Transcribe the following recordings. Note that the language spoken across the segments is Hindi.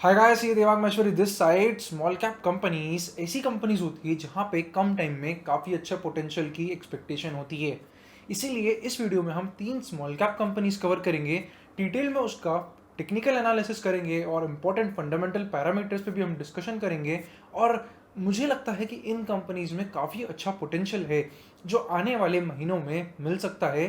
हाय गाइस, ये Devang Maheshwari this side. Small cap companies ऐसी कंपनीज होती है जहां पे कम टाइम में काफ़ी अच्छा पोटेंशियल की एक्सपेक्टेशन होती है। इसीलिए इस वीडियो में हम 3 स्मॉल कैप कंपनीज कवर करेंगे। डिटेल में उसका टेक्निकल एनालिसिस करेंगे और इम्पोर्टेंट फंडामेंटल पैरामीटर्स पे भी हम डिस्कशन करेंगे। और मुझे लगता है कि इन कंपनीज में काफ़ी अच्छा पोटेंशियल है जो आने वाले महीनों में मिल सकता है।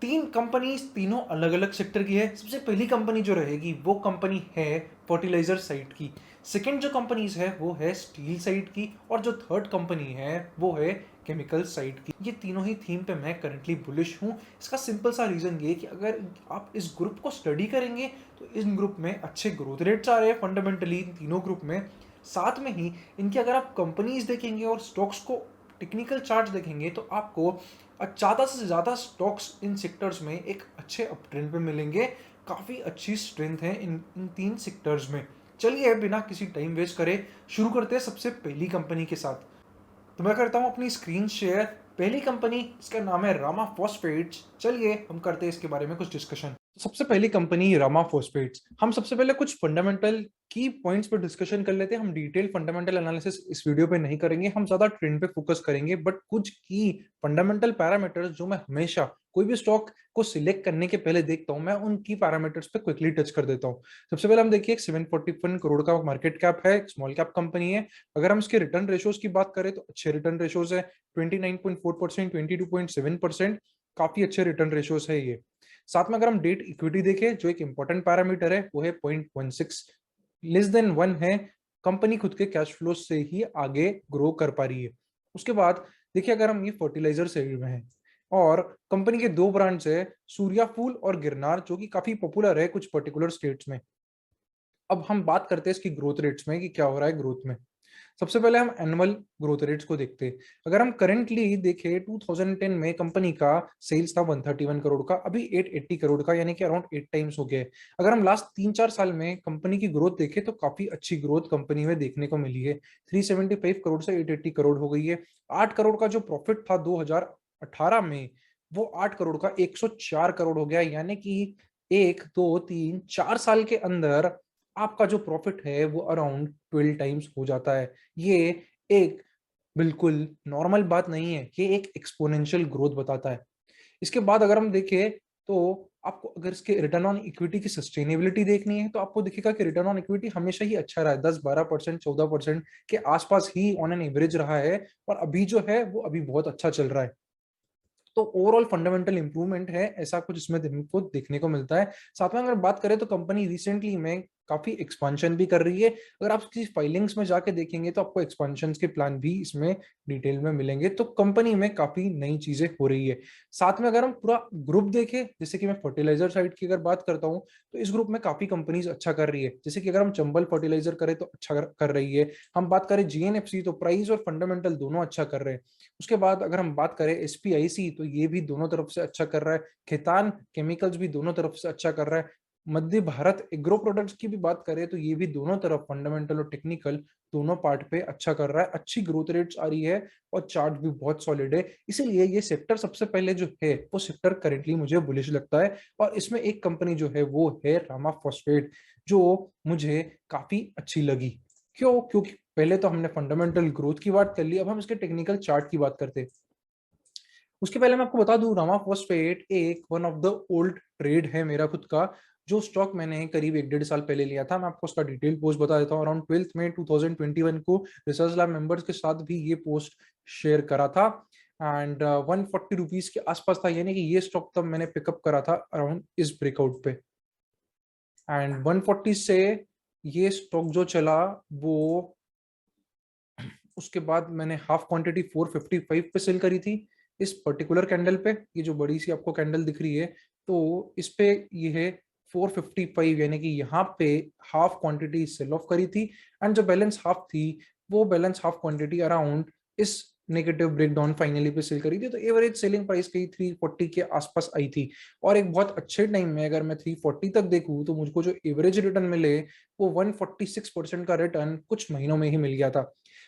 3 कंपनीज तीनों अलग अलग सेक्टर की है। सबसे पहली कंपनी जो रहेगी वो कंपनी है फर्टिलाइजर साइड की। सेकंड जो कंपनीज है वो है स्टील साइड की, और जो थर्ड कंपनी है वो है केमिकल साइड की। ये तीनों ही थीम पे मैं करंटली बुलिश हूँ। इसका सिंपल सा रीजन ये कि अगर आप इस ग्रुप को स्टडी करेंगे तो इस ग्रुप में अच्छे ग्रोथ रेट्स आ रहे हैं फंडामेंटली इन तीनों ग्रुप में। साथ में ही इनकी अगर आप कंपनीज देखेंगे और स्टॉक्स को टेक्निकल चार्ट देखेंगे तो आपको ज़्यादा से ज़्यादा स्टॉक्स इन सेक्टर्स में एक अच्छे अप ट्रेंड पे मिलेंगे। काफ़ी अच्छी स्ट्रेंथ है इन इन 3 सेक्टर्स में। चलिए बिना किसी टाइम वेस्ट करे शुरू करते हैं सबसे पहली कंपनी के साथ। तो मैं करता हूँ अपनी स्क्रीन शेयर। पहली कंपनी, इसका नाम है रामा फॉस्फेट्स। चलिए हम करते हैं इसके बारे में कुछ डिस्कशन। सबसे पहली कंपनी रामा फॉस्फेट्स। हम सबसे पहले कुछ फंडामेंटल की पॉइंट्स पर डिस्कशन कर लेते हैं। हम डिटेल फंडामेंटल एनालिसिस इस वीडियो पे नहीं करेंगे, हम ज्यादा ट्रेंड पे फोकस करेंगे, बट कुछ की फंडामेंटल पैरामीटर्स जो मैं हमेशा कोई भी स्टॉक को सिलेक्ट करने के पहले देखता हूं, मैं उन की पैरामीटर्स पे क्विकली टच कर देता हूं। सबसे पहले हम देखिए 741 करोड़ का मार्केट कैप है, स्मॉल कैप कंपनी है। अगर हम इसके रिटर्न रेशोज की बात करें तो अच्छे रिटर्न रेशोज है। 29.4%, 22.7%, काफी अच्छे रिटर्न रेशोज है ये। साथ में अगर हम डेट इक्विटी देखें जो एक इंपॉर्टेंट पैरामीटर है वो है 0.16, लेस देन 1 है। कंपनी खुद के कैश फ्लो से ही आगे ग्रो कर पा रही है। उसके बाद देखिए अगर हम ये फर्टिलाइजर साइड में है और कंपनी के 2 ब्रांड्स है, सूर्या फूल और गिरनार, जो कि काफी पॉपुलर है कुछ पर्टिकुलर स्टेट्स में। अब हम बात करते हैं इसकी ग्रोथ रेट्स में कि क्या हो रहा है ग्रोथ में। सबसे पहले हम एनुअल ग्रोथ रेट्स को देखते हैं। अगर हम करेंटली देखें 2010 में कंपनी का सेल्स था 131 करोड़ का, अभी 880 करोड़ का, यानी कि अराउंड 8 टाइम्स हो गया है। अगर हम लास्ट 3-4 साल में कंपनी की ग्रोथ देखें तो काफी अच्छी ग्रोथ कंपनी में देखने को मिली है। 375 करोड़ से 880 करोड़ हो गई है। 8 करोड़ का जो प्रॉफिट था 2018 में, वो 8 करोड़ का 104 करोड़ हो गया, यानी कि 1, 2, 3, 4 साल के अंदर आपका जो प्रॉफिट है वो अराउंड 12 टाइम्स हो जाता है। ये एक बिल्कुल नॉर्मल बात नहीं है, ये एक एक्सपोनेंशियल ग्रोथ बताता है। इसके बाद अगर हम देखें तो आपको अगर इसके रिटर्न ऑन इक्विटी की सस्टेनेबिलिटी देखनी है तो आपको दिखेगा कि रिटर्न ऑन इक्विटी हमेशा ही अच्छा रहा है, 10-12%, 14% के आसपास ही ऑन एन एवरेज रहा है। और अभी जो है वो अभी बहुत अच्छा चल रहा है। तो ओवरऑल फंडामेंटल इंप्रूवमेंट है, ऐसा कुछ इसमें को देखने को मिलता है। साथ में अगर बात करें तो कंपनी रिसेंटली में काफी एक्सपांशन भी कर रही है। अगर आप किसी फाइलिंग्स में जाके देखेंगे तो आपको एक्सपांशन के प्लान भी इसमें डिटेल में मिलेंगे। तो कंपनी में काफी नई चीजें हो रही है। साथ में अगर हम पूरा ग्रुप देखें, जैसे कि मैं फर्टिलाइजर साइड की अगर बात करता हूँ, तो इस ग्रुप में काफी कंपनीज अच्छा कर रही है। जैसे कि अगर हम चंबल फर्टिलाइजर करें तो अच्छा कर रही है। हम बात करें जीएनएफसी तो प्राइस और फंडामेंटल दोनों अच्छा कर रहे हैं। उसके बाद अगर हम बात करें एसपीआईसी तो ये भी दोनों तरफ से अच्छा कर रहा है। खेतान केमिकल्स भी दोनों तरफ से अच्छा कर रहा है। मध्य भारत एग्रो प्रोडक्ट्स की भी बात करें तो ये भी दोनों तरफ फंडामेंटल और टेक्निकल दोनों पार्ट पे अच्छा कर रहा है। अच्छी ग्रोथ रेट्स आ रही है और चार्ट भी बहुत सॉलिड है। इसीलिए ये सेक्टर सबसे पहले जो है वो सेक्टर करेंटली मुझे बुलिश लगता है। और इसमें एक कंपनी जो है वो है रामा फॉस्फेट, जो मुझे काफी अच्छी लगी। क्यों? क्योंकि पहले तो हमने फंडामेंटल ग्रोथ की बात कर ली, अब हम इसके टेक्निकल चार्ट की बात करते हैं। उसके पहले मैं आपको बता दूं, रामा फॉस्फेट एक one of the old trade है मेरा खुद का। जो स्टॉक मैंने करीब 1-1.5 साल पहले लिया था, मैं आपको उसका डिटेल पोस्ट बता देता हूँ। अराउंड 12 मई 2021 को रिसर्च लैब मेंबर्स के साथ भी ये पोस्ट शेयर करा था। एंड 140 रुपीज के आसपास था, यानी कि ये स्टॉक तब मैंने पिकअप करा था अराउंड इस ब्रेकआउट पे। एंड 140 से ये स्टॉक जो चला वो, उसके बाद मैंने हाफ क्वांटिटी 455 पे सेल करी थी इस पर्टिकुलर कैंडल पे। ये जो बड़ी सी आपको कैंडल दिख रही है तो इस पे ये है 455, यानी कि यहाँ पे हाफ क्वांटिटी सेल ऑफ करी थी। एंड जो बैलेंस हाफ थी वो बैलेंस हाफ क्वांटिटी अराउंड इस नेगेटिव ब्रेकडाउन फाइनली पे सेल करी थी। तो एवरेज सेलिंग प्राइस कहीं 340 के आसपास आई थी। और एक बहुत अच्छे टाइम में अगर मैं 340 तक देखूं तो मुझको जो एवरेज रिटर्न मिले वो 146% का रिटर्न कुछ महीनों में ही मिल गया था।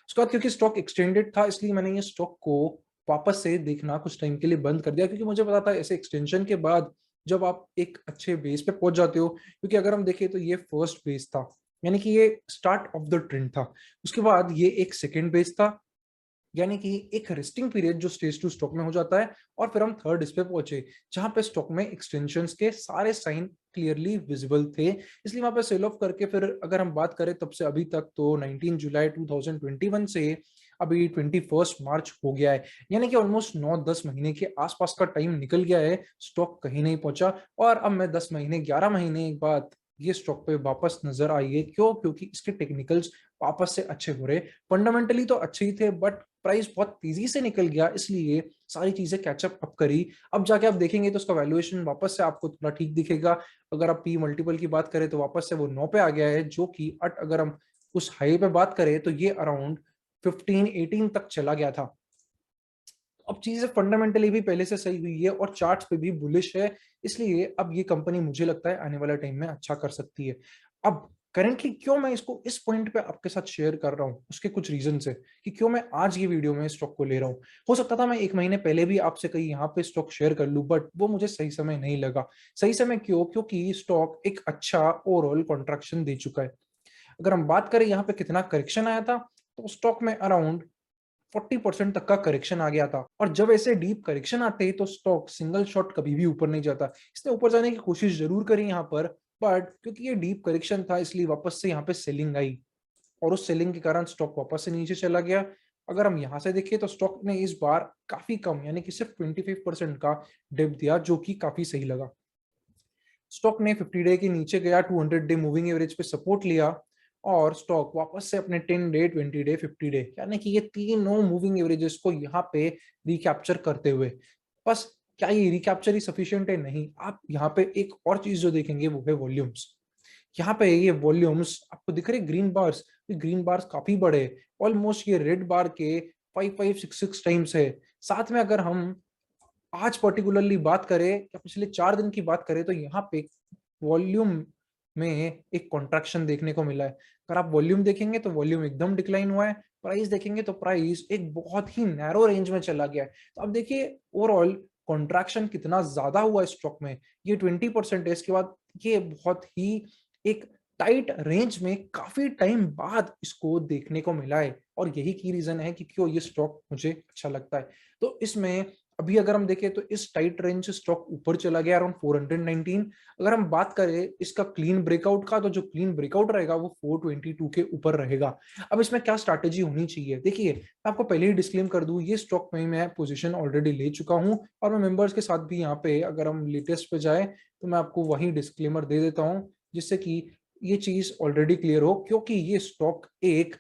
उसके बाद क्योंकि स्टॉक एक्सटेंडेड था इसलिए मैंने ये स्टॉक को वापस से देखना कुछ टाइम के लिए बंद कर दिया, क्योंकि मुझे पता था ऐसे एक्सटेंशन के बाद जब आप एक अच्छे बेस पे पहुंच जाते हो, क्योंकि अगर हम देखें तो ये फर्स्ट बेस था, यानी कि ये स्टार्ट ऑफ द ट्रेंड था। उसके बाद ये एक सेकेंड बेस था, यानी कि एक रेस्टिंग पीरियड जो स्टेज टू स्टॉक में हो जाता है, और फिर हम थर्ड इस पे पहुंचे जहां पे स्टॉक में एक्सटेंशंस के सारे साइन क्लियरली विजिबल थे, इसलिए वहां पे सेल ऑफ करके फिर अगर हम बात करें तब से अभी तक तो 19 जुलाई 2021 से अभी 21 मार्च हो गया है, यानी कि ऑलमोस्ट 9-10 महीने के आसपास का टाइम निकल गया है, स्टॉक कहीं नहीं पहुंचा। और अब मैं 10 महीने 11 महीने बाद ये स्टॉक पे वापस नजर आई है। क्यों? क्योंकि इसके टेक्निकल्स वापस से अच्छे हो रहे, फंडामेंटली तो अच्छे ही थे बट प्राइस बहुत तेजी से निकल गया, इसलिए सारी चीजें कैचअप अप करी। अब जाके आप देखेंगे तो उसका वैल्यूएशन वापस से आपको थोड़ा ठीक दिखेगा। अगर आप पी मल्टीपल की बात करें तो वापस से वो 9 पे आ गया है, जो कि अगर हम उस हाई पे बात करें तो ये अराउंड 15-18 तक चला गया था। अब चीजें फंडामेंटली भी पहले से सही हुई है और चार्ट्स पे भी बुलिश है, इसलिए अब ये कंपनी मुझे लगता है आने वाला टाइम में अच्छा कर सकती है। अब करेंटली क्यों मैं इसको इस पॉइंट पे आपके साथ शेयर कर रहा हूँ, उसके कुछ रीजन है कि क्यों मैं आज ये वीडियो में स्टॉक को ले रहा हूँ। हो सकता था मैं 1 महीने पहले भी आपसे कहीं यहाँ पे स्टॉक शेयर कर लूँ, बट वो मुझे सही समय नहीं लगा। सही समय क्यों? क्योंकि स्टॉक एक अच्छा ओवरऑल कॉन्ट्रैक्शन दे चुका है। अगर हम बात करें यहाँ पे कितना करेक्शन आया था, तो स्टॉक में अराउंड 40% तक का करेक्शन आ गया था। और जब ऐसे डीप करेक्शन आते हैं तो स्टॉक सिंगल शॉट कभी भी ऊपर नहीं जाता। इसने ऊपर जाने की कोशिश जरूर करी यहाँ पर, बट क्योंकि ये डीप करेक्शन था इसलिए वापस से यहाँ पे सेलिंग आई, और उस सेलिंग के कारण स्टॉक वापस से नीचे चला गया। अगर हम यहाँ से देखें तो स्टॉक ने इस बार काफी कम, यानी कि सिर्फ 25% का डिप दिया, जो कि काफी सही लगा। स्टॉक ने 50 डे के नीचे गया, 200 डे मूविंग एवरेज पे सपोर्ट लिया, और स्टॉक वापस से अपने 10 डे, 20 डे, 50 डे, यानी कि ये तीनों मूविंग एवरेजेस को यहाँ पे रिकैप्चर करते हुए, बस क्या ये रिकैप्चर ही सफिशिएंट है? नहीं, आप यहाँ पे एक और चीज जो देखेंगे वो है वॉल्यूम्स। यहाँ पे ये वॉल्यूम्स आपको दिख रहे ग्रीन बार्स, ये ग्रीन बार्स काफी बड़े, ऑलमोस्ट ये रेड बार के 5566 टाइम्स है। साथ में अगर हम आज पर्टिकुलरली बात करें या पिछले 4 दिन की बात करें तो यहाँ पे वॉल्यूम में एक कॉन्ट्रैक्शन देखने को मिला है। अगर आप वॉल्यूम देखेंगे तो वॉल्यूम एकदम डिक्लाइन हुआ है, प्राइस देखेंगे तो प्राइस एक बहुत ही नैरो रेंज में चला गया है। तो अब देखिए ओवरऑल कॉन्ट्रैक्शन कितना ज्यादा हुआ है स्टॉक में, ये 20% है। इसके बाद ये बहुत ही एक टाइट रेंज में काफी टाइम बाद इसको देखने को मिला है, और यही की रीजन है कि क्यों ये स्टॉक मुझे अच्छा लगता है। तो इसमें अभी अगर हम देखें तो इस टाइट रेंज से स्टॉक ऊपर चला गया अराउंड 419। अगर हम बात करें इसका क्लीन ब्रेकआउट का, तो जो क्लीन ब्रेकआउट रहेगा वो 422 के ऊपर रहेगा। अब इसमें क्या स्ट्रैटेजी होनी चाहिए? देखिए मैं आपको पहले ही डिस्क्लेम कर दूं, ये स्टॉक में मैं पोजीशन ऑलरेडी ले चुका हूं, और मैं मेंबर्स के साथ भी यहाँ पे अगर हम लेटेस्ट पे जाए तो मैं आपको वही डिस्क्लेमर दे देता हूं, जिससे कि ये चीज ऑलरेडी क्लियर हो। क्योंकि ये स्टॉक एक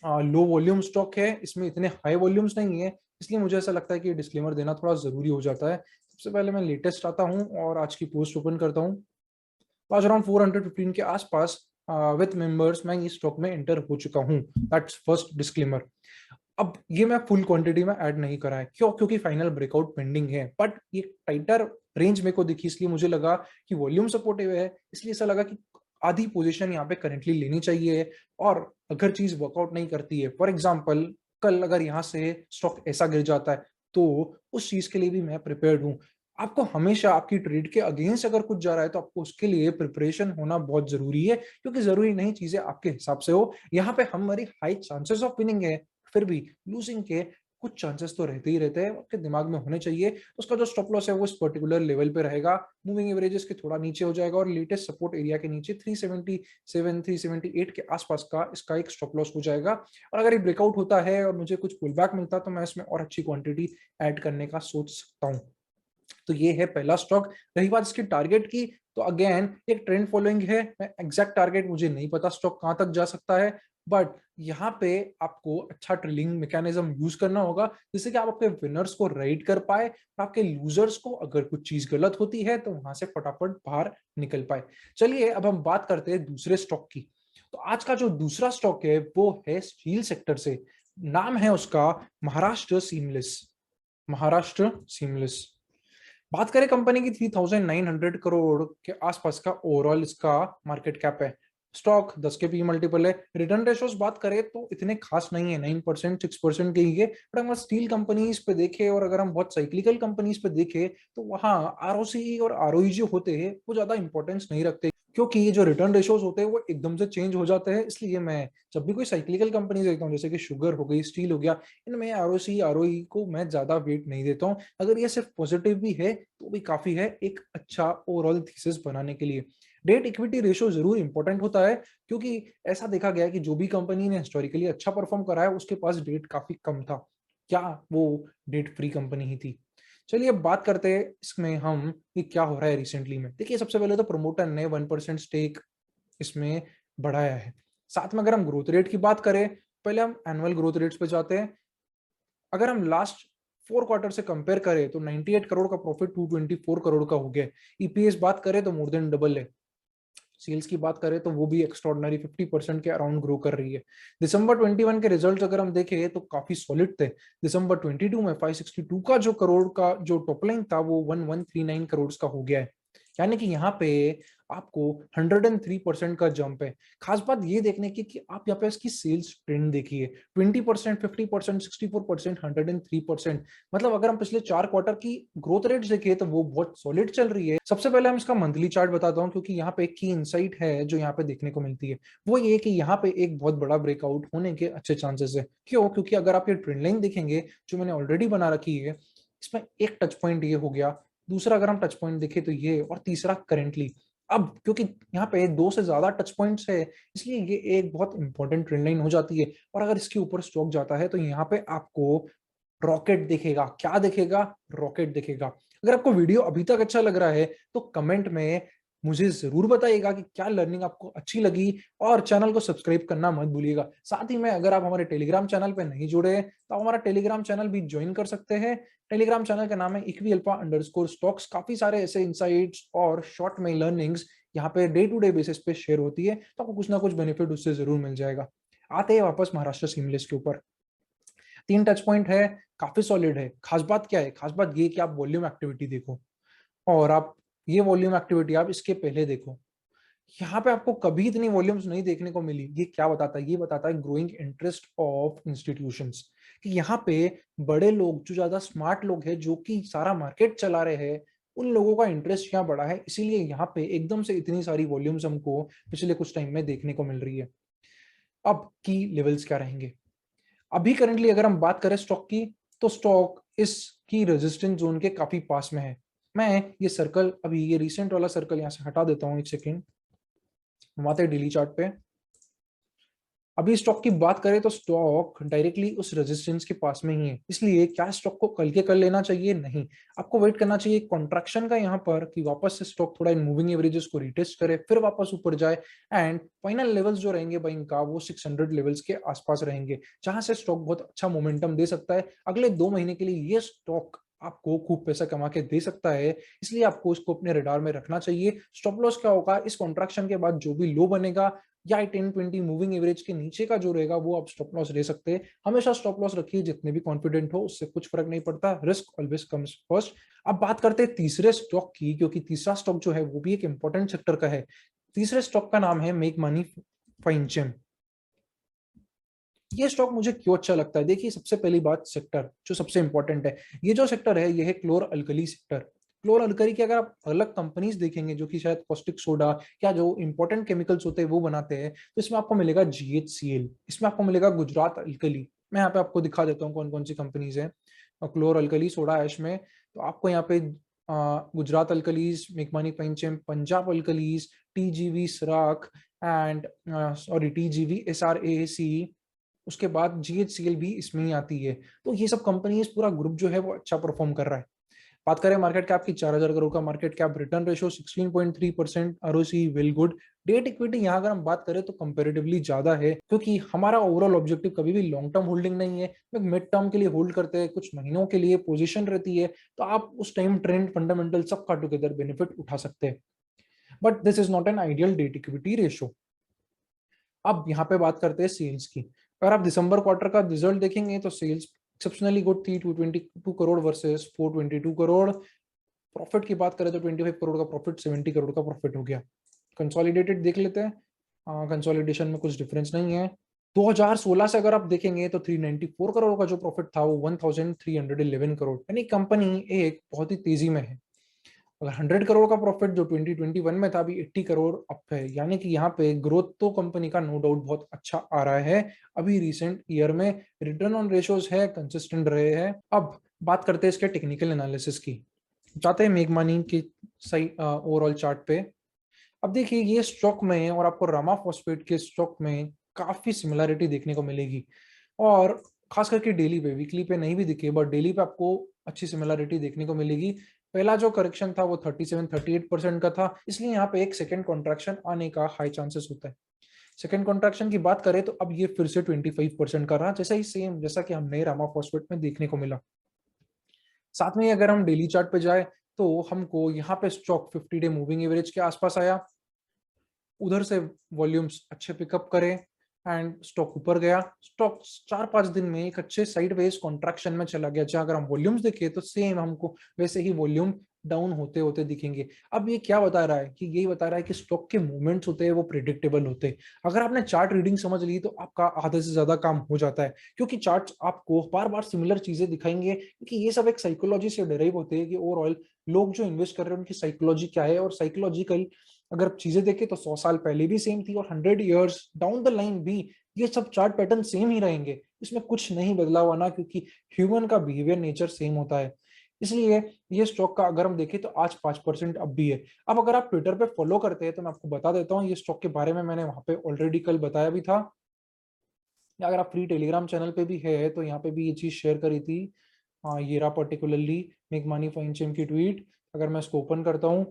लो वॉल्यूम स्टॉक है, इसमें इतने हाई वॉल्यूम्स नहीं है, इसलिए मुझे ऐसा लगता है कि डिस्क्लेमर देना थोड़ा जरूरी हो जाता है। सबसे पहले मैं लेटेस्ट आता हूँ और आज की पोस्ट ओपन करता हूँ। तो आज अराउंड 415 के आसपास विथ मेंबर्स मैं इस स्टॉक में एंटर हो चुका हूँ। That's first disclaimer. अब ये मैं फुल क्वांटिटी में ऐड नहीं करा है, क्यों? क्योंकि फाइनल ब्रेकआउट पेंडिंग है, बट ये टाइटर रेंज मेरे को दिखी, इसलिए मुझे लगा कि वॉल्यूम सपोर्टिव है, इसलिए ऐसा लगा कि आधी पोजीशन यहाँ पे करेंटली लेनी चाहिए। और अगर चीज वर्कआउट नहीं करती है, फॉर एग्जाम्पल कल अगर यहाँ से स्टॉक ऐसा गिर जाता है, तो उस चीज के लिए भी मैं प्रिपेयर्ड हूँ। आपको हमेशा आपकी ट्रेड के अगेंस्ट अगर कुछ जा रहा है तो आपको उसके लिए प्रिपरेशन होना बहुत जरूरी है, क्योंकि जरूरी नहीं चीजें आपके हिसाब से हो। यहाँ पे हमारी हाई चांसेस ऑफ विनिंग है, फिर भी लूजिंग के कुछ चांसेस तो रहते ही रहते हैं, आपके दिमाग में होने चाहिए। उसका जो स्टॉप लॉस है वो इस पर्टिकुलर लेवल पे रहेगा, मूविंग एवरेजेस के थोड़ा नीचे हो जाएगा, और लेटेस्ट सपोर्ट एरिया के नीचे 377 378 के आसपास का इसका एक स्टॉप लॉस हो जाएगा। और अगर ये ब्रेकआउट होता है और मुझे कुछ पुल बैक मिलता है तो मैं इसमें और अच्छी क्वांटिटी ऐड करने का सोच सकता हूँ। तो ये है पहला स्टॉक। रही बात इसकी टारगेट की, तो अगेन एक ट्रेंड फॉलोइंग है, मैं एग्जैक्ट टारगेट मुझे नहीं पता स्टॉक कहां तक जा सकता है, बट यहाँ पे आपको अच्छा ट्रेलिंग मैकेनिज्म यूज करना होगा, जिससे कि आप अपने विनर्स को राइड कर पाए, और आपके लूजर्स को अगर कुछ चीज गलत होती है तो वहां से फटाफट बाहर निकल पाए। चलिए अब हम बात करते हैं दूसरे स्टॉक की। तो आज का जो दूसरा स्टॉक है वो है स्टील सेक्टर से, नाम है उसका महाराष्ट्र सीमलेस। महाराष्ट्र सीमलेस। बात करें कंपनी की, 3,900 करोड़ के आसपास का ओवरऑल इसका मार्केट कैप है। स्टॉक 10 के पी मल्टीपल है। रिटर्न रेशोस बात करें तो इतने खास नहीं है, 9% 6% के ही है। बट अगर स्टील कंपनीज पे देखें और अगर हम बहुत साइक्लिकल कंपनीज पे देखें तो वहाँ आरओसी और आरओई जो होते हैं वो ज्यादा इंपॉर्टेंस नहीं रखते, क्योंकि ये जो रिटर्न रेशियोज होते हैं वो एकदम से चेंज हो जाते हैं, इसलिए मैं जब भी कोई साइक्लिकल कंपनी देखता हूँ, जैसे कि शुगर हो गई, स्टील हो गया, इनमें आरओसी आरओई को मैं ज्यादा वेट नहीं देता हूँ। अगर ये सिर्फ पॉजिटिव भी है तो भी काफी है एक अच्छा ओवरऑल थीसिस बनाने के लिए। डेट इक्विटी रेशियो जरूर इंपॉर्टेंट होता है, क्योंकि ऐसा देखा गया है कि जो भी कंपनी ने हिस्टोरिकली अच्छा परफॉर्म करा है उसके पास डेट काफी कम था, क्या वो डेट फ्री कंपनी ही थी। चलिए अब बात करते हैं इसमें हम कि क्या हो रहा है रिसेंटली में। देखिए सबसे पहले तो प्रमोटर ने 1% स्टेक इसमें बढ़ाया है। साथ में अगर हम ग्रोथ रेट की बात करें, पहले हम एनुअल ग्रोथ रेट्स पे जाते हैं। अगर हम लास्ट 4 क्वार्टर से कंपेयर करें तो 98 करोड़ का प्रॉफिट 224 करोड़ का हो गया। ईपीएस बात करें तो मोर देन डबल है। सेल्स की बात करें तो वो भी एक्स्ट्रॉर्डनरी 50% के अराउंड ग्रो कर रही है। दिसंबर 21 के रिजल्ट्स अगर हम देखें तो काफी सॉलिड थे। दिसंबर 22 में 562 का जो करोड़ का जो टॉप लाइन था वो 1139 करोड़ का हो गया है, यानी कि यहाँ पे आपको 103% का जंप है। खास बात ये देखने की कि आप यहाँ पे इसकी सेल्स ट्रेंड देखिए, 20%, 50%, 64%, 103%। मतलब अगर हम पिछले 4 क्वार्टर की ग्रोथ रेट देखें तो वो बहुत सॉलिड चल रही है। सबसे पहले हम इसका मंथली चार्ट बताता हूँ, क्योंकि यहाँ पे एक की इंसाइट है जो यहाँ पे देखने को मिलती है, वो ये कि यहाँ पे एक बहुत बड़ा ब्रेकआउट होने के अच्छे चांसेस है। क्यों? क्योंकि अगर आप ये ट्रेंड लाइन देखेंगे जो मैंने ऑलरेडी बना रखी है, इसमें एक टच पॉइंट ये हो गया, दूसरा अगर हम टच पॉइंट देखें तो ये, और तीसरा करेंटली। अब क्योंकि यहाँ पे 2 से ज्यादा टच पॉइंट्स है, इसलिए ये एक बहुत इंपॉर्टेंट ट्रेंड लाइन हो जाती है। और अगर इसके ऊपर स्टॉक जाता है तो यहाँ पे आपको रॉकेट दिखेगा। क्या दिखेगा? रॉकेट दिखेगा। अगर आपको वीडियो अभी तक अच्छा लग रहा है तो कमेंट में मुझे जरूर बताइएगा कि क्या लर्निंग आपको अच्छी लगी, और चैनल को सब्सक्राइब करना मत भूलिएगा। साथ ही में अगर आप हमारे टेलीग्राम चैनल पे नहीं जुड़े हैं तो आप हमारा टेलीग्राम चैनल भी ज्वाइन कर सकते हैं। टेलीग्राम चैनल का नाम है equialpha_stocks। काफी सारे ऐसे इंसाइट्स और शॉर्ट में लर्निंग्स यहाँ पे डे टू डे बेसिस पे शेयर होती है, तो आपको कुछ ना कुछ बेनिफिट उससे जरूर मिल जाएगा। आते हैं वापस महाराष्ट्र सीमलेस के ऊपर। 3 टच पॉइंट है, काफी सॉलिड है। खास बात क्या है? खास बात ये कि आप वॉल्यूम एक्टिविटी देखो, और आप ये वॉल्यूम एक्टिविटी आप इसके पहले देखो। यहाँ पे आपको कभी इतनी वॉल्यूम्स नहीं देखने को मिली। ये क्या बताता है? ये बताता है ग्रोइंग इंटरेस्ट ऑफ इंस्टीट्यूशंस, कि यहाँ पे बड़े लोग, जो ज्यादा स्मार्ट लोग हैं, जो कि सारा मार्केट चला रहे हैं, उन लोगों का इंटरेस्ट यहाँ बढ़ा है, इसीलिए यहाँ पे एकदम से इतनी सारी वॉल्यूम्स हमको पिछले कुछ टाइम में देखने को मिल रही है। अब की लेवल्स क्या रहेंगे? अभी करंटली अगर हम बात करें स्टॉक की, तो स्टॉक इसकी रेजिस्टेंस जोन के काफी पास में है। मैं ये सर्कल, अभी ये रिसेंट वाला सर्कल यहाँ से हटा देता हूँ, एक सेकेंड। हम आते हैं डेली चार्ट पे। अभी स्टॉक की बात करें तो स्टॉक डायरेक्टली उस रेजिस्टेंस के पास में ही है, इसलिए क्या स्टॉक को कल के कर लेना चाहिए? नहीं, आपको वेट करना चाहिए कॉन्ट्रैक्शन का यहाँ पर, कि वापस से स्टॉक थोड़ा इन मूविंग एवरेजेस को रिटेस्ट करे, फिर वापस ऊपर जाए। एंड फाइनल लेवल्स जो रहेंगे बाइंग का, वो 600 लेवल्स के आसपास रहेंगे, जहां से स्टॉक बहुत अच्छा मोमेंटम दे सकता है। अगले 2 महीने के लिए ये स्टॉक आपको खूब पैसा कमा के दे सकता है, इसलिए आपको इसको अपने रडार में रखना चाहिए। स्टॉप लॉस क्या होगा? इस कॉन्ट्रैक्शन के बाद जो भी लो बनेगा, या 10-20 मूविंग एवरेज के नीचे का जो रहेगा, वो आप स्टॉप लॉस ले सकते हैं। हमेशा स्टॉप लॉस रखिए, जितने भी कॉन्फिडेंट हो, उससे कुछ फर्क नहीं पड़ता। Risk always comes first. अब बात करते हैं तीसरे स्टॉक की, क्योंकि तीसरा स्टॉक जो है वो भी एक इंपॉर्टेंट सेक्टर का है। तीसरे स्टॉक का नाम है मेक मनी फाइन जेम। ये स्टॉक मुझे क्यों अच्छा लगता है? देखिए सबसे पहली बात, सेक्टर जो सबसे इंपॉर्टेंट है, ये जो सेक्टर है ये है क्लोर अल्कली सेक्टर। क्लोर अल्कली की अगर आप अलग कंपनीज देखेंगे जो कि शायद कॉस्टिक सोडा या जो इंपॉर्टेंट केमिकल्स होते हैं वो बनाते हैं, तो इसमें आपको मिलेगा GHCl, इसमें आपको मिलेगा गुजरात अल्कली। मैं यहाँ पे आपको दिखा देता हूँ कौन कौन सी कंपनीज है क्लोर अल्कली सोडा ऐश में। तो आपको यहाँ पे गुजरात अल्कलीज, मेकमानी Finechem, Punjab Alkalies, TGV SRAC, and sorry TGV SRAC, उसके बाद GHCL भी इसमें ही आती है। तो ये सब कंपनीज, पूरा ग्रुप जो है वो अच्छा परफॉर्म कर रहा है। बात करें मार्केट कैप की, 4000 करोड़ का market cap, return ratio 16.3%, ROC well good. Debt equity यहाँ अगर हम बात करें तो कंपेरेटिवली ज्यादा है, क्योंकि हमारा ओवरऑल ऑब्जेक्टिव कभी भी लॉन्ग टर्म होल्डिंग नहीं है। मिड टर्म के लिए होल्ड करते हैं, कुछ महीनों के लिए पोजीशन रहती है, तो आप उस टाइम ट्रेंड, फंडामेंटल सबका टुगेदर बेनिफिट उठा सकते हैं। But this is not an ideal debt equity ratio. अब यहाँ पे बात करते हैं सेल्स की। अगर आप दिसंबर क्वार्टर का रिजल्ट देखेंगे तो सेल्स एक्सेप्शनली गुड थी, 222 करोड़ वर्सेस 422 करोड़। प्रॉफिट की बात करें तो 25 करोड़ का प्रॉफिट, 70 करोड़ का प्रॉफिट हो गया। कंसोलिडेटेड देख लेते हैं। कंसोलिडेशन में कुछ डिफरेंस नहीं है। 2016 से अगर आप देखेंगे तो 394 करोड़ का जो प्रॉफिट था वो 1311 करोड़, यानी कंपनी एक बहुत ही तेजी में है। अगर 100 करोड़ का प्रॉफिट जो 2021 में था, अभी 80 करोड़ अप है, यानी कि यहाँ पे ग्रोथ तो कंपनी का नो डाउट बहुत अच्छा आ रहा है। अभी रिसेंट ईयर में रिटर्न ऑन रेशियोज है कंसिस्टेंट रहे हैं। अब बात करते हैं इसके टेक्निकल एनालिसिस की। जाते हैं मेक मनी की सही ओवरऑल चार्ट पे। अब देखिए ये स्टॉक में और आपको रामा फॉस्फेट के स्टॉक में काफी सिमिलरिटी देखने को मिलेगी, और खास करके डेली पे, वीकली पे नहीं भी दिखे बट डेली पे आपको अच्छी सिमिलरिटी देखने को मिलेगी। पहला जो करेक्शन था वो 37-38% का था, इसलिए यहाँ पे एक सेकेंड कॉन्ट्रैक्शन आने का हाई चांसेस होता है। सेकेंड कॉन्ट्रैक्शन की बात करें तो अब ये फिर से 25% का रहा, जैसा ही सेम जैसा कि हमने रामा फॉस्फेट में देखने को मिला। साथ में अगर हम डेली चार्ट पे जाए तो हमको यहाँ पे स्टॉक 50 डे मूविंग एवरेज के आसपास आया, उधर से वॉल्यूम्स अच्छे पिकअप करे एंड स्टॉक ऊपर गया। स्टॉक 4-5 दिन में एक अच्छे साइडवेज कॉन्ट्रैक्शन में चला गया, जहां अगर हम वॉल्यूम्स देखें तो सेम हमको वैसे ही वॉल्यूम डाउन होते होते दिखेंगे। अब ये क्या बता रहा है कि यही बता रहा है कि स्टॉक के मूवमेंट्स होते हैं वो प्रिडिक्टेबल होते हैं। अगर आपने चार्ट रीडिंग समझ ली तो आपका आधे से ज्यादा काम हो जाता है, क्योंकि चार्ट्स आपको बार बार सिमिलर चीजें दिखाएंगे, क्योंकि ये सब एक साइकोलॉजी से डेराइव होते हैं कि ओवरऑल लोग जो इन्वेस्ट कर रहे हैं उनकी साइकोलॉजी क्या है। और साइकोलॉजिकल अगर चीजें देखें तो 100 साल पहले भी सेम थी और 100 ईयर्स डाउन द लाइन भी ये सब चार्ट पैटर्न सेम ही रहेंगे। इसमें कुछ नहीं बदलाव आना, क्योंकि ह्यूमन का बिहेवियर नेचर सेम होता है। इसलिए ये स्टॉक का अगर हम देखें तो आज 5% अब भी है। अब अगर आप ट्विटर पे फॉलो करते हैं तो मैं आपको बता देता हूँ, ये स्टॉक के बारे में मैंने वहां पे ऑलरेडी कल बताया भी था, या अगर आप फ्री टेलीग्राम चैनल पे भी है तो यहाँ पे भी ये चीज शेयर करी थी। हाँ, ये रहा पर्टिकुलरली मेक मनी फाइन चेम की ट्वीट। अगर मैं इसको ओपन करता हूँ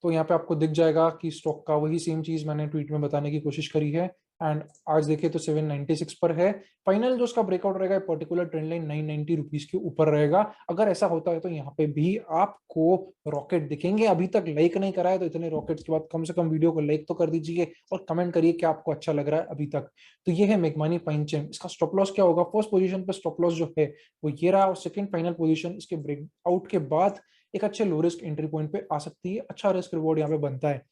तो यहाँ पे आपको दिख जाएगा कि स्टॉक का वही सेम चीज मैंने ट्वीट में बताने की कोशिश करी है। एंड आज देखिए तो 796 पर है। फाइनल जो उसका ब्रेकआउट रहेगा पर्टिकुलर ट्रेंड लाइन 990 रुपीज के ऊपर रहेगा। अगर ऐसा होता है तो यहाँ पे भी आपको रॉकेट दिखेंगे। अभी तक लाइक नहीं करा है तो इतने रॉकेट्स के बाद कम से कम वीडियो को लाइक तो कर दीजिए और कमेंट करिए कि आपको अच्छा लग रहा है अभी तक। तो ये है मेक मनी फाइन चेम। इसका स्टॉप लॉस क्या होगा? फर्स्ट पोजीशन पे स्टॉप लॉस जो है वो ये रहा, और सेकंड फाइनल पोजीशन इसके ब्रेकआउट के बाद एक अच्छे लो रिस्क एंट्री पॉइंट पे आ सकती है। अच्छा रिस्क रिवॉर्ड यहाँ पे बनता है।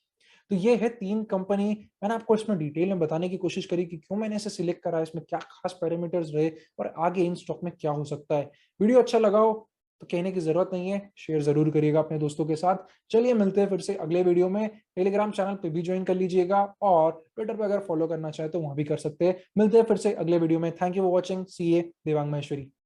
तो ये है तीन कंपनी। मैंने आपको इसमें डिटेल में बताने की कोशिश करी कि क्यों मैंने इसे सिलेक्ट करा, इसमें क्या खास पैरामीटर्स रहे और आगे इन स्टॉक में क्या हो सकता है। वीडियो अच्छा लगा हो तो कहने की जरूरत नहीं है, शेयर जरूर करिएगा अपने दोस्तों के साथ। चलिए मिलते हैं फिर से अगले वीडियो में। टेलीग्राम चैनल पे भी ज्वाइन कर लीजिएगा और ट्विटर पे अगर फॉलो करना चाहे तो वहां भी कर सकते हैं। मिलते हैं फिर से अगले वीडियो में। Thank you for watching. C A Devang Maheshwari.